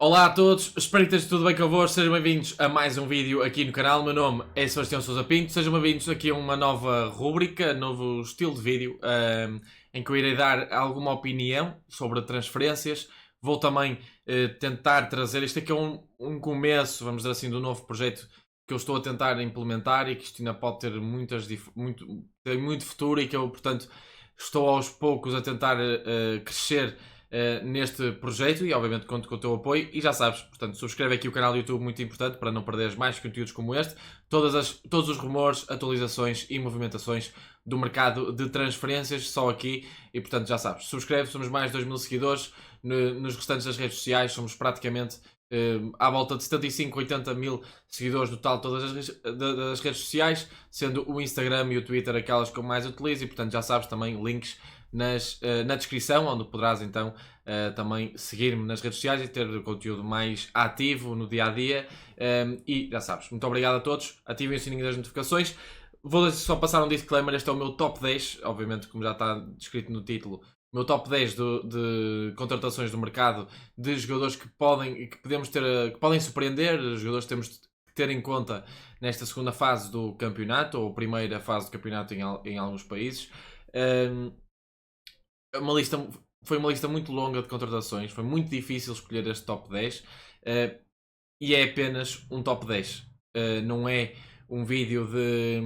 Olá a todos, espero que esteja tudo bem convosco, sejam bem-vindos a mais um vídeo aqui no canal. O meu nome é Sebastião Sousa Pinto, sejam bem-vindos aqui a uma nova rúbrica, novo estilo de vídeo, em que eu irei dar alguma opinião sobre transferências. Vou também tentar trazer, isto aqui é um começo, vamos dizer assim, do novo projeto que eu estou a tentar implementar e que isto ainda pode ter tem muito futuro e que eu, portanto, estou aos poucos a tentar crescer neste projeto e obviamente conto com o teu apoio e já sabes, portanto subscreve aqui o canal do YouTube, muito importante para não perderes mais conteúdos como este, todos os rumores, atualizações e movimentações do mercado de transferências só aqui e portanto já sabes, subscreve, somos mais de 2.000 seguidores nos restantes das redes sociais, somos praticamente à volta de 75, 80 mil seguidores no total de todas as redes sociais, sendo o Instagram e o Twitter aquelas que eu mais utilizo e portanto já sabes também links na descrição, onde poderás então também seguir-me nas redes sociais e ter conteúdo mais ativo no dia a dia. E já sabes, muito obrigado a todos. Ativem o sininho das notificações. Vou só passar um disclaimer: este é o meu top 10, obviamente, como já está descrito no título. O meu top 10 de contratações do mercado de jogadores que podemos ter, que podem surpreender, jogadores que temos que ter em conta nesta segunda fase do campeonato, ou primeira fase do campeonato em alguns países. Uma lista, Foi uma lista muito longa de contratações, foi muito difícil escolher este top 10 e é apenas um top 10. Não é um vídeo de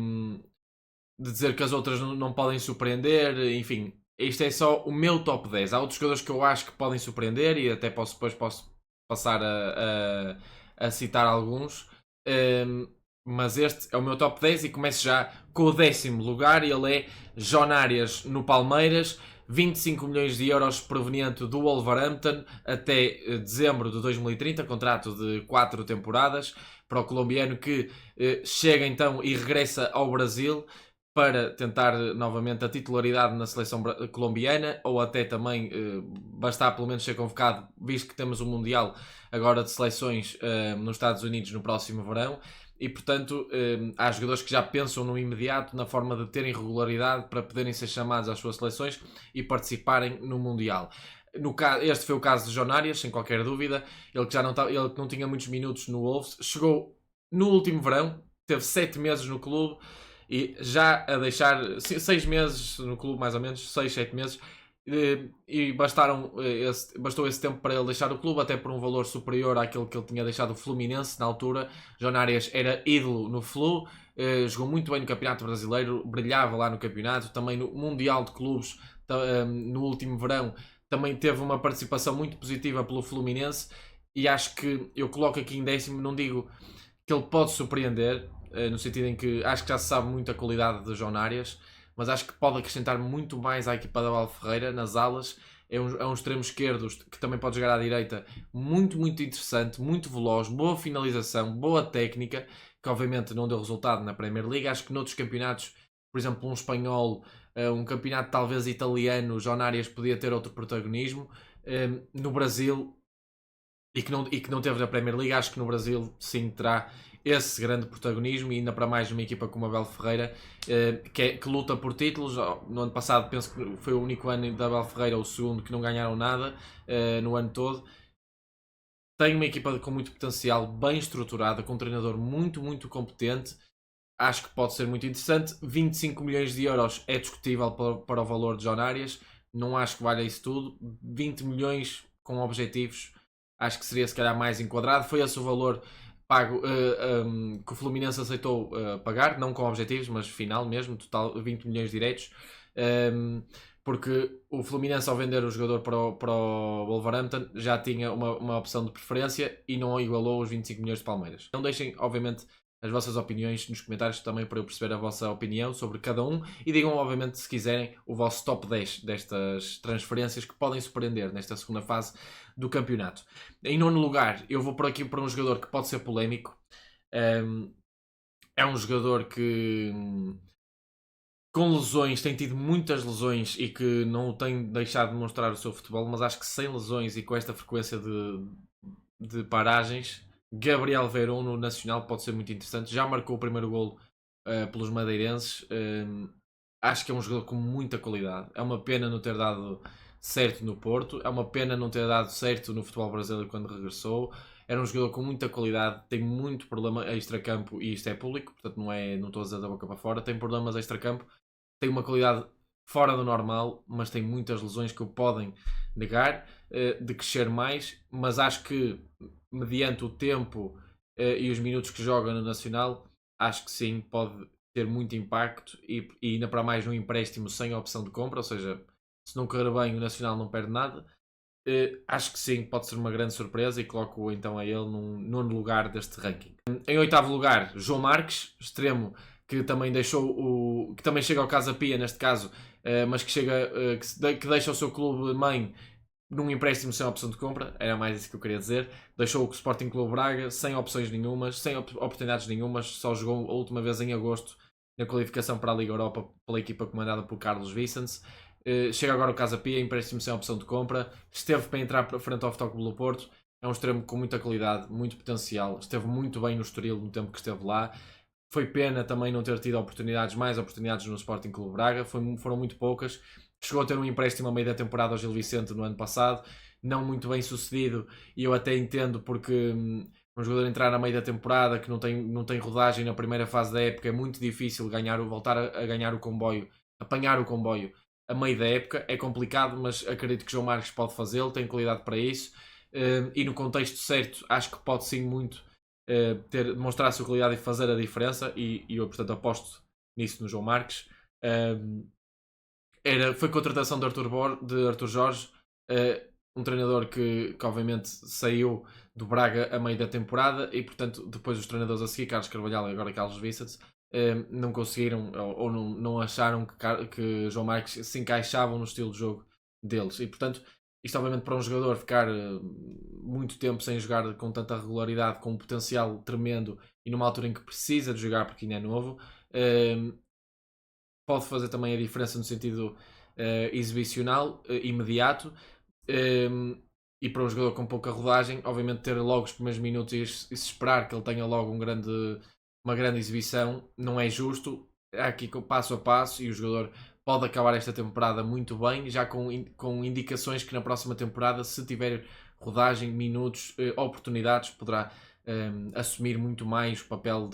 dizer que as outras não podem surpreender, enfim, isto é só o meu top 10. Há outros jogadores que eu acho que podem surpreender e até depois posso passar a citar alguns. Mas este é o meu top 10 e começo já com o 10º lugar. Ele é Jon Arias no Palmeiras, 25 milhões de euros proveniente do Wolverhampton até dezembro de 2030, contrato de 4 temporadas para o colombiano que chega então e regressa ao Brasil para tentar novamente a titularidade na seleção colombiana ou até também bastar pelo menos ser convocado, visto que temos um Mundial agora de seleções nos Estados Unidos no próximo verão. E portanto há jogadores que já pensam no imediato na forma de terem regularidade para poderem ser chamados às suas seleções e participarem no Mundial. Este foi o caso de Jon Arias, sem qualquer dúvida. Ele que ele que não tinha muitos minutos no Wolves, chegou no último verão, teve 7 meses no clube e já a deixar 6 meses no clube, mais ou menos 6, 7 meses, e bastou esse tempo para ele deixar o clube, até por um valor superior àquele que ele tinha deixado o Fluminense na altura. Jon Arias era ídolo no Flu, jogou muito bem no Campeonato Brasileiro, brilhava lá no campeonato, também no Mundial de Clubes no último verão também teve uma participação muito positiva pelo Fluminense e acho que eu coloco aqui em 10º, não digo que ele pode surpreender, no sentido em que acho que já se sabe muito a qualidade de Jon Arias, mas acho que pode acrescentar muito mais à equipa da Abel Ferreira nas alas. É um extremo esquerdo que também pode jogar à direita, muito, muito interessante, muito veloz, boa finalização, boa técnica, que obviamente não deu resultado na Premier League. Acho que noutros campeonatos, por exemplo, um espanhol, um campeonato talvez italiano, Jon Arias podia ter outro protagonismo. No Brasil, e que não teve na Premier League, acho que no Brasil sim terá esse grande protagonismo, e ainda para mais numa equipa como a Abel Ferreira, que luta por títulos. No ano passado penso que foi o único ano da Abel Ferreira, o segundo, que não ganharam nada no ano todo. Tem uma equipa com muito potencial, bem estruturada, com um treinador muito, muito competente. Acho que pode ser muito interessante. 25 milhões de euros é discutível para o valor de Jon Arias. Não acho que valha isso tudo. 20 milhões com objetivos, acho que seria se calhar mais enquadrado. Foi esse o valor pago que o Fluminense aceitou pagar, não com objetivos, mas final mesmo, total 20 milhões diretos. Porque o Fluminense, ao vender o jogador para o Wolverhampton, já tinha uma opção de preferência e não igualou os 25 milhões de Palmeiras. Não deixem, obviamente, as vossas opiniões nos comentários também, para eu perceber a vossa opinião sobre cada um, e digam, obviamente, se quiserem, o vosso top 10 destas transferências que podem surpreender nesta segunda fase do campeonato. Em nono lugar, eu vou por aqui para um jogador que pode ser polémico. É um jogador que com lesões, tem tido muitas lesões e que não tem deixado de mostrar o seu futebol, mas acho que sem lesões e com esta frequência de paragens, Gabriel Veron no Nacional pode ser muito interessante. Já marcou o primeiro golo pelos madeirenses. Acho que é um jogador com muita qualidade. É uma pena não ter dado certo no Porto. É uma pena não ter dado certo no futebol brasileiro quando regressou. Era um jogador com muita qualidade, tem muito problema extra-campo e isto é público, portanto não estou a dizer da boca para fora, tem problemas extra-campo, tem uma qualidade fora do normal, mas tem muitas lesões que o podem negar de crescer mais, mas acho que mediante o tempo e os minutos que joga no Nacional, acho que sim, pode ter muito impacto e ainda para mais um empréstimo sem opção de compra, ou seja, se não correr bem o Nacional não perde nada. Acho que sim, pode ser uma grande surpresa e coloco então a ele num nono lugar deste ranking. Em oitavo lugar, João Marques, extremo, que também que também chega ao Casa Pia neste caso, mas que chega que deixa o seu clube mãe num empréstimo sem opção de compra, era mais isso que eu queria dizer. Deixou o Sporting Clube Braga sem opções nenhumas, sem oportunidades nenhumas, só jogou a última vez em agosto na qualificação para a Liga Europa pela equipa comandada por Carlos Vicens. Chega agora o Casa Pia, empréstimo sem opção de compra, esteve para entrar para frente ao Futebol Clube do Porto, é um extremo com muita qualidade, muito potencial, esteve muito bem no Estoril no tempo que esteve lá. Foi pena também não ter tido mais oportunidades no Sporting Clube Braga, foram muito poucas. Chegou a ter um empréstimo a meio da temporada ao Gil Vicente no ano passado, não muito bem sucedido, e eu até entendo porque um jogador entrar a meio da temporada que não tem rodagem na primeira fase da época é muito difícil voltar a ganhar o comboio, apanhar o comboio a meio da época, é complicado, mas acredito que João Marques pode fazê-lo, tem qualidade para isso, e no contexto certo acho que pode sim muito demonstrar a sua qualidade e fazer a diferença, e eu portanto aposto nisso no João Marques. Foi contratação de Arthur Jorge, um treinador que obviamente saiu do Braga a meio da temporada e portanto depois os treinadores a seguir, Carlos Carvalhal e agora Carlos Vicens, não conseguiram ou não acharam que João Marques se encaixavam no estilo de jogo deles e portanto isto obviamente para um jogador ficar muito tempo sem jogar com tanta regularidade, com um potencial tremendo e numa altura em que precisa de jogar porque ainda é novo, pode fazer também a diferença no sentido exibicional, imediato, e para um jogador com pouca rodagem, obviamente ter logo os primeiros minutos e se esperar que ele tenha logo uma grande exibição não é justo. É aqui passo a passo e o jogador pode acabar esta temporada muito bem, já com indicações que na próxima temporada, se tiver rodagem, minutos, oportunidades, poderá assumir muito mais o papel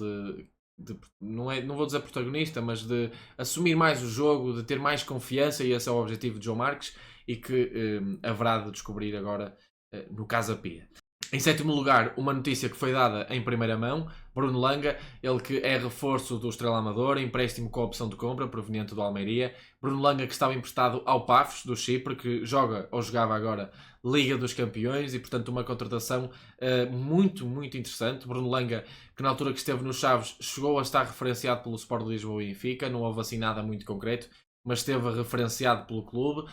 não vou dizer protagonista, mas de assumir mais o jogo, de ter mais confiança, e esse é o objetivo de João Marques e que haverá de descobrir agora no Casa Pia. Em sétimo lugar, uma notícia que foi dada em primeira mão, Bruno Langa, ele que é reforço do Estrela Amadora, empréstimo com opção de compra, proveniente do Almeria. Bruno Langa que estava emprestado ao Pafos, do Chipre, que joga ou jogava agora Liga dos Campeões e portanto uma contratação muito, muito interessante. Bruno Langa, que na altura que esteve nos Chaves, chegou a estar referenciado pelo Sport de Lisboa e Benfica, não houve assim nada muito concreto, mas esteve referenciado pelo clube,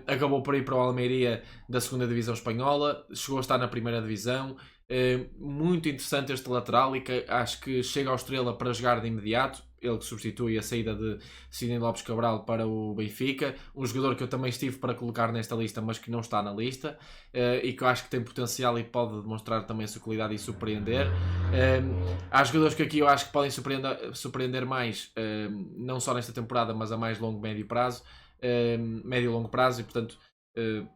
acabou por ir para o Almeria da 2ª Divisão Espanhola, chegou a estar na 1ª Divisão, muito interessante este lateral e que acho que chega ao Estrela para jogar de imediato, ele que substitui a saída de Sidney Lopes Cabral para o Benfica, um jogador que eu também estive para colocar nesta lista, mas que não está na lista, e que eu acho que tem potencial e pode demonstrar também a sua qualidade e surpreender. Há jogadores que aqui eu acho que podem surpreender mais, não só nesta temporada, mas a mais longo, médio prazo, médio e longo prazo, e portanto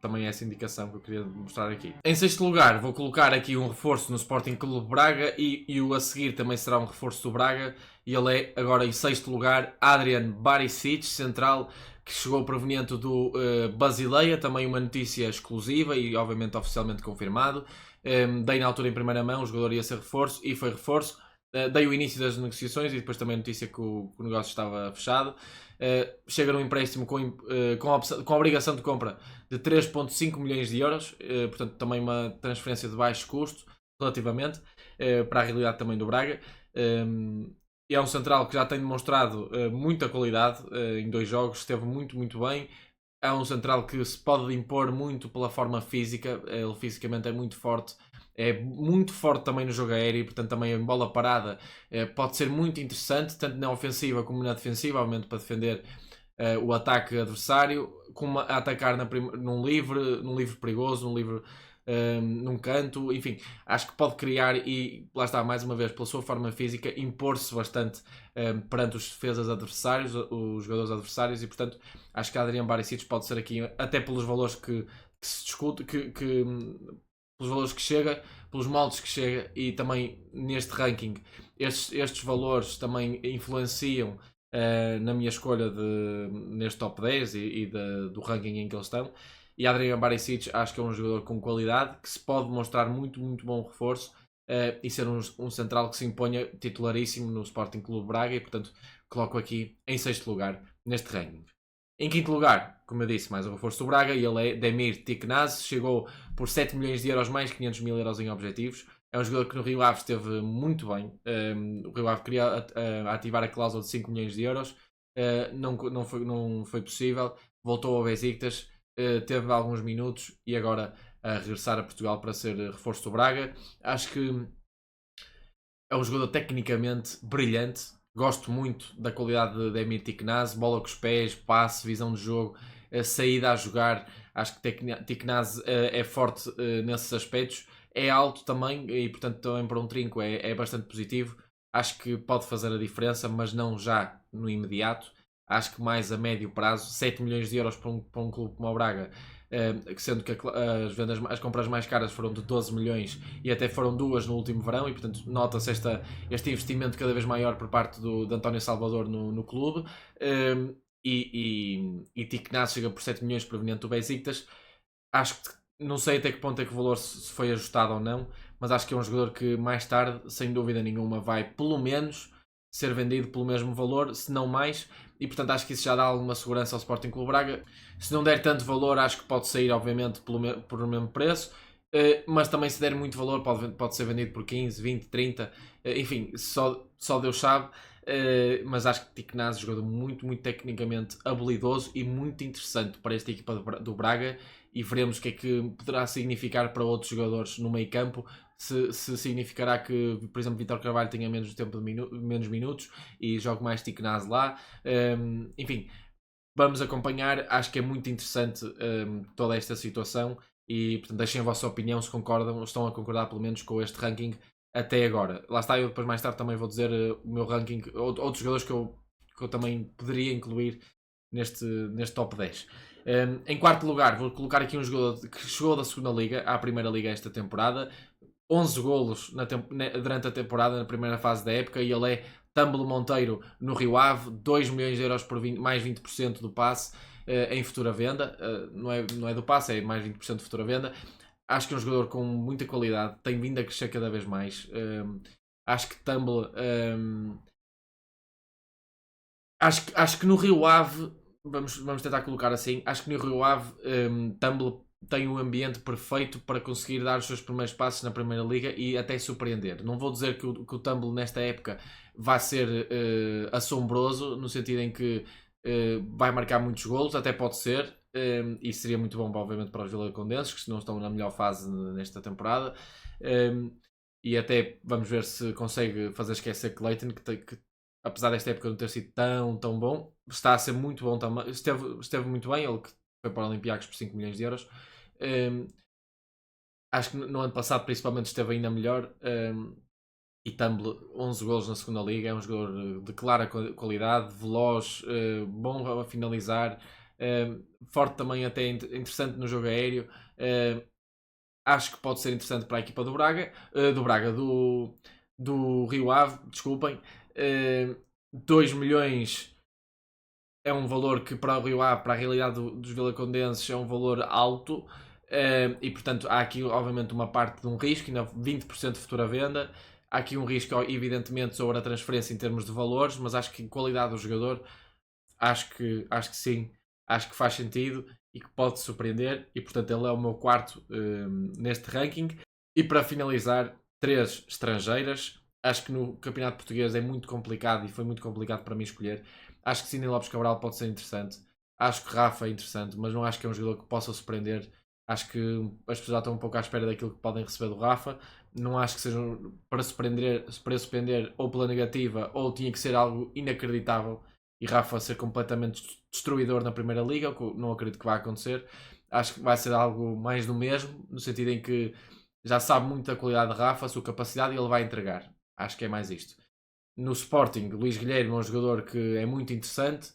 também é essa indicação que eu queria mostrar aqui. Em sexto lugar, vou colocar aqui um reforço no Sporting Clube Braga e o a seguir também será um reforço do Braga, e ele é agora em sexto lugar Adrian Barisic, central, que chegou proveniente do Basileia, também uma notícia exclusiva e obviamente oficialmente confirmado. Dei na altura em primeira mão, o jogador ia ser reforço e foi reforço. Dei o início das negociações e depois também a notícia que o negócio estava fechado. Chega num empréstimo com a obrigação de compra de 3,5 milhões de euros, portanto também uma transferência de baixo custo relativamente para a realidade também do Braga. E é um central que já tem demonstrado muita qualidade em 2 jogos, esteve muito, muito bem. É um central que se pode impor muito pela forma física, ele fisicamente é muito forte também no jogo aéreo, portanto também em bola parada pode ser muito interessante, tanto na ofensiva como na defensiva, obviamente para defender o ataque adversário, como a atacar num livre perigoso, num livre num canto, enfim, acho que pode criar e lá está, mais uma vez, pela sua forma física, impor-se bastante perante os defesas adversários, os jogadores adversários, e portanto acho que Adrian Barisic pode ser aqui, até pelos valores que se discute, pelos valores que chega, pelos moldes que chega, e também neste ranking estes valores também influenciam na minha escolha neste top 10 do ranking em que eles estão. E Adrian Barisic acho que é um jogador com qualidade, que se pode mostrar muito, muito bom reforço e ser um central que se imponha titularíssimo no Sporting Clube Braga, e portanto coloco aqui em sexto lugar neste ranking. Em quinto lugar, como eu disse, mais um reforço do Braga, e ele é Demir Tiknaz, chegou por 7 milhões de euros mais 500 mil euros em objetivos. É um jogador que no Rio Ave esteve muito bem. O Rio Ave queria ativar a cláusula de 5 milhões de euros, não foi possível. Voltou ao Besiktas, teve alguns minutos e agora a regressar a Portugal para ser reforço do Braga. Acho que é um jogador tecnicamente brilhante. Gosto muito da qualidade de Emir Tiknaz, bola com os pés, passe, visão de jogo, saída a jogar. Acho que Tiknaz é forte nesses aspectos. É alto também e, portanto, também para um trinco é bastante positivo. Acho que pode fazer a diferença, mas não já no imediato. Acho que mais a médio prazo, 7 milhões de euros para um clube como o Braga, sendo que as compras mais caras foram de 12 milhões e até foram duas no último verão, e portanto nota-se este investimento cada vez maior por parte de António Salvador no clube. E Tiknaz chega por 7 milhões proveniente do Besiktas. Acho que não sei até que ponto é que o valor se foi ajustado ou não, mas acho que é um jogador que mais tarde, sem dúvida nenhuma, vai pelo menos ser vendido pelo mesmo valor, se não mais, e portanto acho que isso já dá alguma segurança ao Sporting Clube Braga. Se não der tanto valor, acho que pode sair obviamente por o mesmo preço, mas também se der muito valor pode ser vendido por 15, 20, 30, enfim, só Deus sabe. Mas acho que Tiknaz é um jogador muito, muito tecnicamente habilidoso e muito interessante para esta equipa do Braga, e veremos o que é que poderá significar para outros jogadores no meio campo. Se significará que, por exemplo, Vítor Carvalho tenha menos tempo menos minutos e jogue mais Tiknaz lá. Enfim, vamos acompanhar. Acho que é muito interessante toda esta situação, e portanto deixem a vossa opinião se concordam ou estão a concordar pelo menos com este ranking até agora. Lá está, eu depois mais tarde também vou dizer o meu ranking, outros jogadores que eu também poderia incluir neste top 10. Em quarto lugar, vou colocar aqui um jogador que chegou da segunda liga à primeira liga esta temporada. 11 golos durante a temporada, na primeira fase da época, e ele é Tumble Monteiro no Rio Ave, 2 milhões de euros por mais 20% do passe em futura venda. Não é do passe, é mais 20% de futura venda. Acho que é um jogador com muita qualidade, tem vindo a crescer cada vez mais. Acho que Tumble. Acho que no Rio Ave, vamos tentar colocar assim, acho que no Rio Ave Tumble tem um ambiente perfeito para conseguir dar os seus primeiros passos na Primeira Liga e até surpreender. Não vou dizer que o Tumble nesta época vai ser assombroso, no sentido em que vai marcar muitos golos, até pode ser, e seria muito bom, obviamente, para os vilacondenses, que não estão na melhor fase nesta temporada. E até vamos ver se consegue fazer esquecer Clayton, que apesar desta época não ter sido tão bom, está a ser muito bom também. Esteve muito bem, ele que foi para o Olympiacos por 5 milhões de euros. Acho que no ano passado principalmente esteve ainda melhor. E Tumble, 11 golos na segunda liga, é um jogador de clara qualidade, veloz, bom a finalizar, forte também, até interessante no jogo aéreo. Acho que pode ser interessante para a equipa do Braga, do Rio Ave, desculpem. 2 milhões é um valor que para o Rio Ave, para a realidade dos vilacondenses, é um valor alto, e portanto há aqui obviamente uma parte de um risco, ainda 20% de futura venda. Há aqui um risco evidentemente sobre a transferência em termos de valores, mas acho que em qualidade do jogador, acho que sim, acho que faz sentido e que pode surpreender, e portanto ele é o meu quarto neste ranking. E para finalizar, 3 estrangeiras. Acho que no campeonato português é muito complicado e foi muito complicado para mim escolher. Acho que Sidney Lopes Cabral pode ser interessante. Acho que Rafa é interessante, mas não acho que é um jogador que possa surpreender. Acho que as pessoas já estão um pouco à espera daquilo que podem receber do Rafa. Não acho que seja para surpreender ou pela negativa, ou tinha que ser algo inacreditável e Rafa ser completamente destruidor na Primeira Liga, o que não acredito que vá acontecer. acho que vai ser algo mais do mesmo, no sentido em que já sabe muito da qualidade de Rafa, a sua capacidade e ele vai entregar. Acho que é mais isto. No Sporting, Luís Guilherme é um jogador que é muito interessante,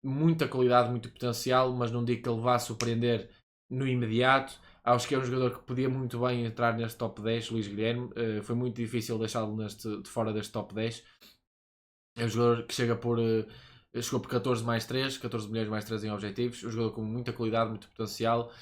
muita qualidade, muito potencial, mas não digo que ele vá surpreender no imediato. Acho que é um jogador que podia muito bem entrar neste top 10, Luís Guilherme. Foi muito difícil deixá-lo de fora deste top 10. É um jogador que chegou por 14 mais 3, 14 milhões mais 3 em objetivos. Um jogador com muita qualidade, muito potencial.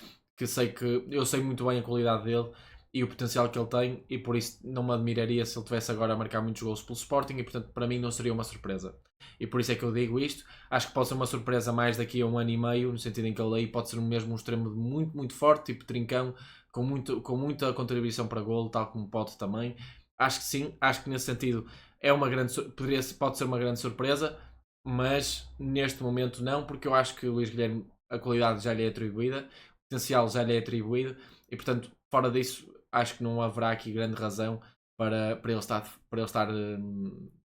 Eu sei muito bem a qualidade dele e o potencial que ele tem, e por isso não me admiraria se ele tivesse agora a marcar muitos gols pelo Sporting, e portanto para mim não seria uma surpresa. E por isso é que eu digo isto. Acho que pode ser uma surpresa mais daqui a 1 ano e meio, no sentido em que ele aí pode ser mesmo um extremo muito, muito forte, tipo Trincão, com muita contribuição para golo, tal como pode também. Acho que sim, acho que nesse sentido pode ser uma grande surpresa, mas neste momento não, porque eu acho que o Luís Guilherme, a qualidade já lhe é atribuída, o potencial já lhe é atribuído, e portanto, fora disso, acho que não haverá aqui grande razão para ele estar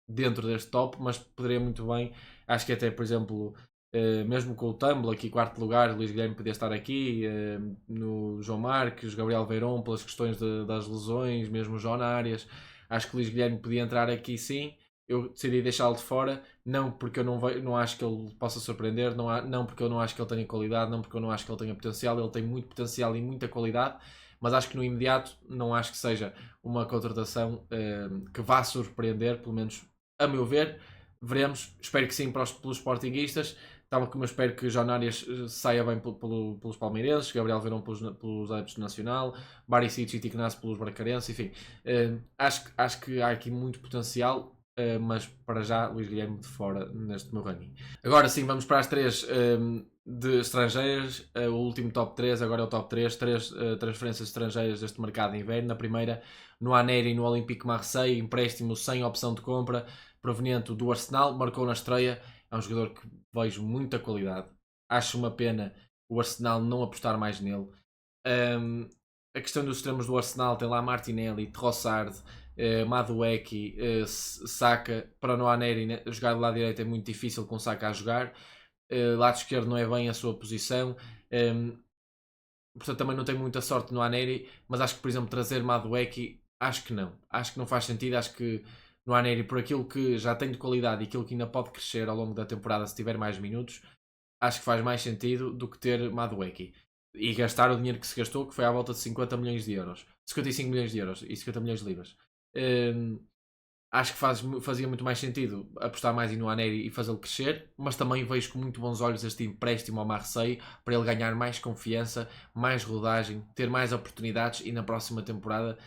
dentro deste top, mas poderia muito bem, acho que até, por exemplo, mesmo com o Tumble aqui, quarto lugar, o Luís Guilherme podia estar aqui, no João Marques, Gabriel Veirão, pelas questões das lesões, mesmo o João Arias. Acho que o Luís Guilherme podia entrar aqui sim. Eu decidi deixá-lo de fora, não porque eu não acho que ele possa surpreender, não porque eu não acho que ele tenha qualidade, não porque eu não acho que ele tenha potencial. Ele tem muito potencial e muita qualidade, mas acho que no imediato não acho que seja uma contratação que vá surpreender, pelo menos a meu ver. Veremos, espero que sim pelos Sportinguistas, tal como eu espero que João Arias saia bem pelos palmeirenses, Gabriel Verão pelos adeptos do Nacional, Barisic e Tignaz pelos bracarenses, enfim. Acho que há aqui muito potencial, mas para já Luís Guilherme de fora neste meu ranking. Agora sim, vamos para as três de estrangeiras. O último top 3, agora é o top 3. Três transferências estrangeiras deste mercado de inverno. Na primeira, no Aneri, no Olympique Marseille, empréstimo sem opção de compra, proveniente do Arsenal, marcou na estreia. É um jogador que vejo muita qualidade. Acho uma pena o Arsenal não apostar mais nele. A questão dos extremos do Arsenal tem lá Martinelli, Trossard, Madueke, Saka. Para o Noaneri, né, jogar do lado direito é muito difícil com Saka a jogar. Lado esquerdo não é bem a sua posição. Portanto também não tem muita sorte no Aneri, mas acho que, por exemplo, trazer Madueke, acho que não. Acho que não faz sentido. Acho que no Aneri, por aquilo que já tem de qualidade e aquilo que ainda pode crescer ao longo da temporada se tiver mais minutos, acho que faz mais sentido do que ter Madueke e gastar o dinheiro que se gastou, que foi à volta de 50 milhões de euros, 55 milhões de euros e 50 milhões de libras. Acho que fazia muito mais sentido apostar mais em Nwaneri e fazê-lo crescer, mas também vejo com muito bons olhos este empréstimo ao Marseille para ele ganhar mais confiança, mais rodagem, ter mais oportunidades e na próxima temporada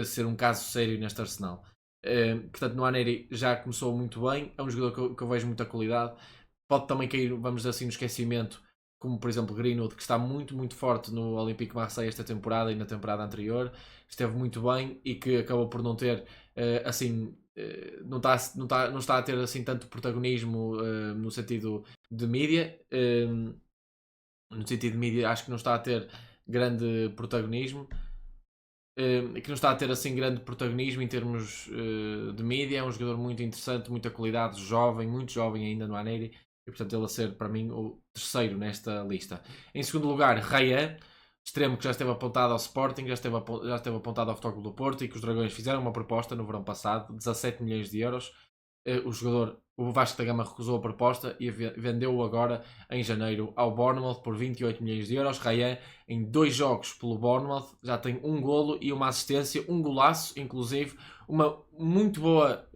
ser um caso sério neste Arsenal. Portanto, Nwaneri já começou muito bem, é um jogador que eu vejo muita qualidade. Pode também cair, vamos dizer assim, no esquecimento, como por exemplo Greenwood, que está muito, muito forte no Olympique Marseille esta temporada e na temporada anterior, esteve muito bem e que acabou por não ter assim. Não está a ter assim tanto protagonismo no sentido de mídia. No sentido de mídia, acho que não está a ter grande protagonismo. Que não está a ter assim grande protagonismo em termos de mídia. É um jogador muito interessante, muita qualidade, jovem, muito jovem ainda no Aneri, e portanto ele a ser para mim o terceiro nesta lista. Em segundo lugar, Raya, extremo que já esteve apontado ao Sporting, já esteve apontado ao Futebol Clube do Porto, e que os Dragões fizeram uma proposta no verão passado, 17 milhões de euros. O Vasco da Gama recusou a proposta e vendeu-o agora em janeiro ao Bournemouth por 28 milhões de euros. Ryan, em 2 jogos pelo Bournemouth, já tem um golo e uma assistência, um golaço, inclusive, uma muito boa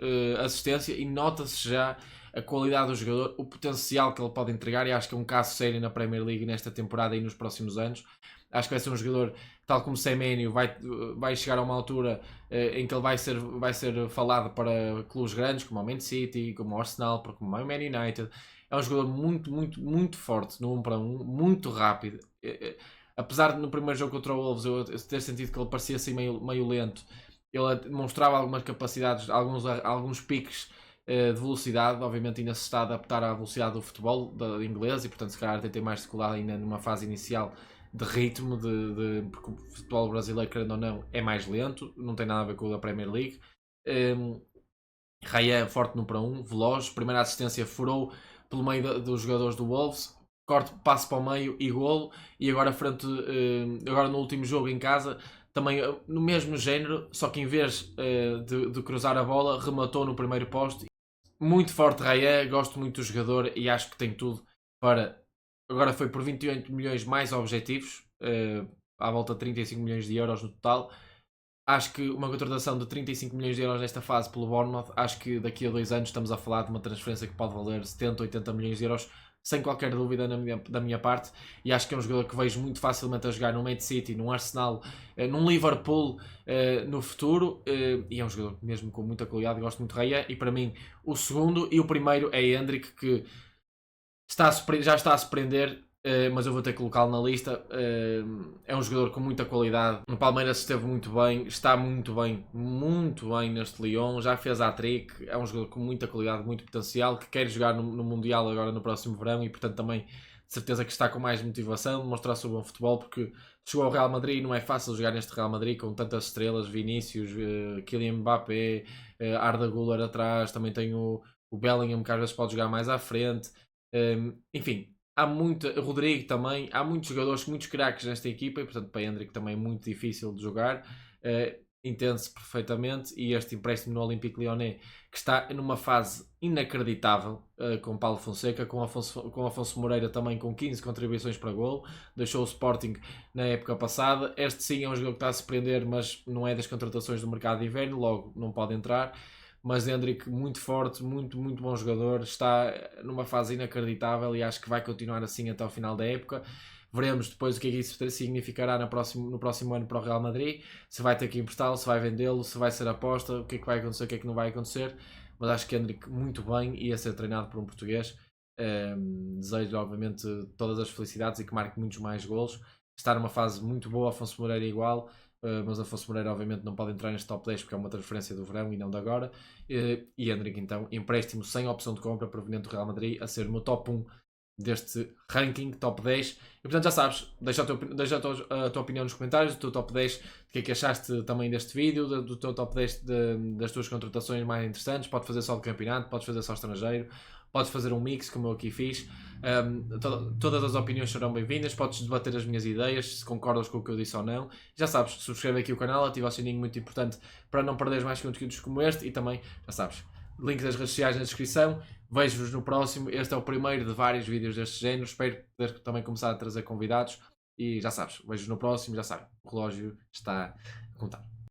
assistência, e nota-se já a qualidade do jogador, o potencial que ele pode entregar, e acho que é um caso sério na Premier League nesta temporada e nos próximos anos. Acho que vai ser um jogador, tal como Semenyo, vai chegar a uma altura em que ele vai ser falado para clubes grandes como o Man City, como o Arsenal, como o Man United. É um jogador muito, muito, muito forte no 1 para 1, muito rápido. Apesar de no primeiro jogo contra o Wolves eu ter sentido que ele parecia assim meio lento, ele mostrava algumas capacidades, alguns piques de velocidade. Obviamente ainda se está a adaptar à velocidade do futebol inglês, e portanto se calhar tem mais dificuldade ainda numa fase inicial de ritmo, porque o futebol brasileiro, querendo ou não, é mais lento, não tem nada a ver com o da Premier League. Raya forte no para 1, veloz, primeira assistência furou pelo meio dos jogadores do Wolves, corte, passe para o meio e golo. E agora, agora no último jogo em casa, também no mesmo género, só que em vez de cruzar a bola, rematou no primeiro poste. Muito forte Raya, gosto muito do jogador e acho que tem tudo para. Agora foi por 28 milhões mais objetivos, à volta de 35 milhões de euros no total. Acho que uma contratação de 35 milhões de euros nesta fase pelo Bournemouth, acho que daqui a 2 anos estamos a falar de uma transferência que pode valer 70, 80 milhões de euros, sem qualquer dúvida da minha parte. E acho que é um jogador que vejo muito facilmente a jogar no Man City, no Arsenal, num Liverpool no futuro. E é um jogador mesmo com muita qualidade, gosto muito de Raya. E para mim, o segundo e o primeiro é Hendrick, que já está a surpreender, mas eu vou ter que colocá-lo na lista. É um jogador com muita qualidade. No Palmeiras esteve muito bem, está muito bem neste Lyon. Já fez a trick. É um jogador com muita qualidade, muito potencial, que quer jogar no Mundial agora no próximo verão e, portanto, também de certeza que está com mais motivação de mostrar o seu bom futebol, porque chegou ao Real Madrid e não é fácil jogar neste Real Madrid com tantas estrelas: Vinícius, Kylian Mbappé, Arda Güler atrás, também tem o Bellingham, que às vezes pode jogar mais à frente. Enfim, há muito, Rodrigo também, há muitos jogadores, muitos craques nesta equipa, e portanto para Hendrick também é muito difícil de jogar. Entende-se perfeitamente, e este empréstimo no Olympique Lyonnais, que está numa fase inacreditável, com Paulo Fonseca, com Afonso Moreira também com 15 contribuições para golo, deixou o Sporting na época passada. Este sim é um jogador que está a se prender, mas não é das contratações do mercado de inverno, logo não pode entrar. Mas Hendrick muito forte, muito bom jogador, está numa fase inacreditável e acho que vai continuar assim até o final da época. Veremos depois o que é que isso significará no próximo ano para o Real Madrid, se vai ter que emprestá-lo, se vai vendê-lo, se vai ser aposta, o que é que vai acontecer, o que é que não vai acontecer. Mas acho que Hendrick muito bem e a ser treinado por um português. Desejo-lhe obviamente todas as felicidades e que marque muitos mais golos. Está numa fase muito boa, Afonso Moreira igual. Mas Afonso Moreira obviamente não pode entrar neste top 10 porque é uma transferência do verão e não de agora. E Hendrick então, empréstimo sem opção de compra proveniente do Real Madrid, a ser no top 1 deste ranking, top 10. E portanto já sabes, deixa a tua opinião nos comentários, do teu top 10, do que é que achaste também deste vídeo, do teu top 10 das tuas contratações mais interessantes. Podes fazer só do campeonato, podes fazer só estrangeiro, podes fazer um mix como eu aqui fiz. Todas as opiniões serão bem-vindas, podes debater as minhas ideias, se concordas com o que eu disse ou não. Já sabes, subscreve aqui o canal, ativa o sininho, muito importante para não perderes mais conteúdos como este. E também, já sabes, link das redes sociais na descrição. Vejo-vos no próximo. Este é o primeiro de vários vídeos deste género. Espero poder também começar a trazer convidados. E já sabes, vejo-vos no próximo. Já sabem, o relógio está a contar.